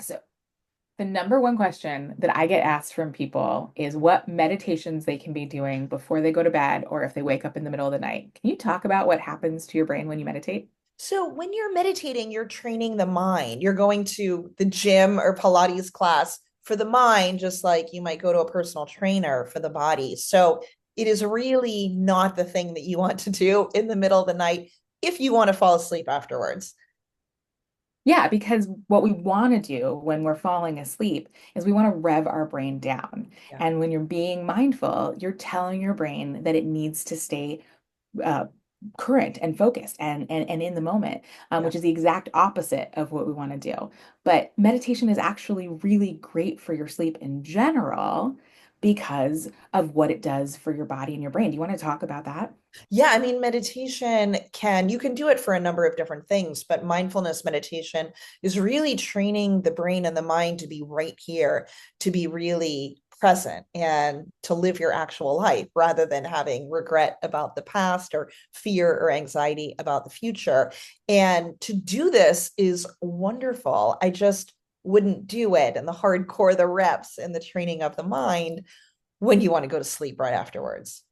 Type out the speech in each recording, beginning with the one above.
So, the number one question that I get asked from people is what meditations they can be doing before they go to bed or if they wake up in the middle of the night. Can you talk about what happens to your brain when you meditate? So when you're meditating, you're training the mind. You're going to the gym or Pilates class for the mind, just like you might go to a personal trainer for the body. So it is really not the thing that you want to do in the middle of the night if you want to fall asleep afterwards. Yeah, because what we want to do when we're falling asleep is we want to rev our brain down. Yeah. And when you're being mindful, you're telling your brain that it needs to stay uh, current and focused and in the moment, Yeah. which is the exact opposite of what we want to do. But meditation is actually really great for your sleep in general because of what it does for your body and your brain. Do you want to talk about that? Yeah, I mean, you can do it for a number of different things, but mindfulness meditation is really training the brain and the mind to be right here, to be really present and to live your actual life rather than having regret about the past or fear or anxiety about the future. And to do this is wonderful. I just wouldn't do it and the hardcore, the reps and the training of the mind when you want to go to sleep right afterwards.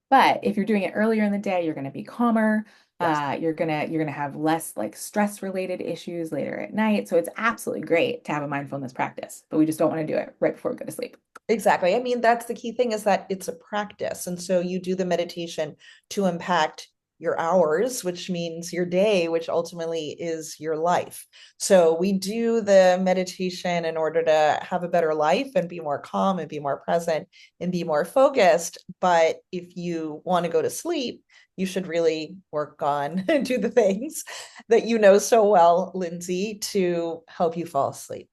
But if you're doing it earlier in the day, you're going to be calmer. Yes. You're gonna have less like stress related issues later at night. So it's absolutely great to have a mindfulness practice, but we just don't want to do it right before we go to sleep. Exactly. I mean, that's the key thing is that it's a practice. And so you do the meditation to impact your hours, which means your day, which ultimately is your life. So we do the meditation in order to have a better life and be more calm and be more present and be more focused. But if you want to go to sleep, you should really work on and do the things that you know so well, Lindsay, to help you fall asleep.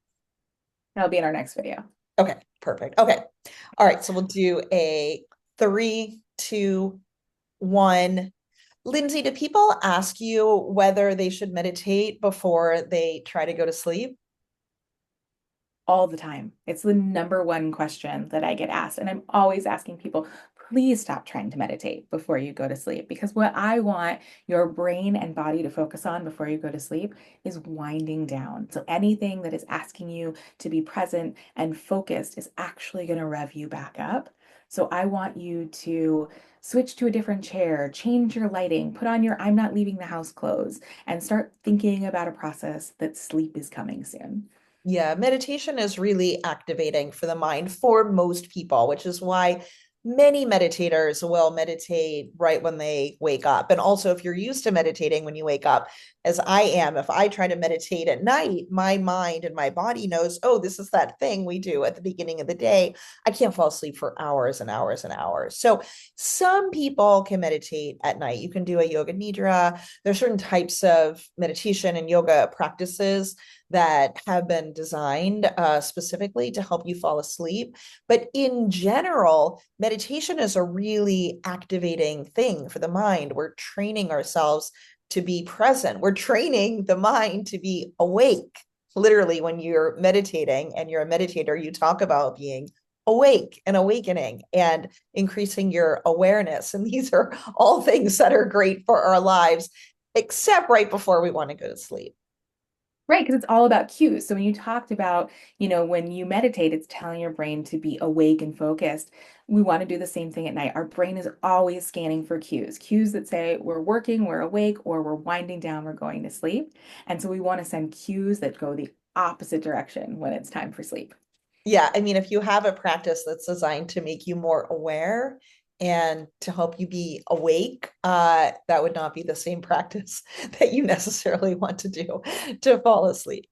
That'll be in our next video. Okay, perfect. Okay. All right, so we'll do a three, two, one. Lindsay, do people ask you whether they should meditate before they try to go to sleep? All the time. It's the number one question that I get asked. And I'm always asking people, please stop trying to meditate before you go to sleep. Because what I want your brain and body to focus on before you go to sleep is winding down. So anything that is asking you to be present and focused is actually going to rev you back up. So I want you to switch to a different chair, change your lighting, put on your I'm not leaving the house clothes, and start thinking about a process that sleep is coming soon. Yeah, meditation is really activating for the mind for most people, which is why many meditators will meditate right when they wake up. And also, if you're used to meditating when you wake up, as I am, if I try to meditate at night, my mind and my body knows, oh, this is that thing we do at the beginning of the day. I can't fall asleep for hours and hours and hours. So, some people can meditate at night. You can do a yoga nidra. There's certain types of meditation and yoga practices that have been designed specifically to help you fall asleep. But in general, meditation is a really activating thing for the mind. We're training ourselves to be present, we're training the mind to be awake. Literally, when you're meditating and you're a meditator, you talk about being awake and awakening and increasing your awareness. And these are all things that are great for our lives, except right before we want to go to sleep. Right, because it's all about cues. So when you talked about, when you meditate, it's telling your brain to be awake and focused. We want to do the same thing at night. Our brain is always scanning for cues, cues that say we're working, we're awake, or we're winding down, we're going to sleep. And so we want to send cues that go the opposite direction when it's time for sleep. Yeah, I mean, if you have a practice that's designed to make you more aware and to help you be awake, that would not be the same practice that you necessarily want to do to fall asleep.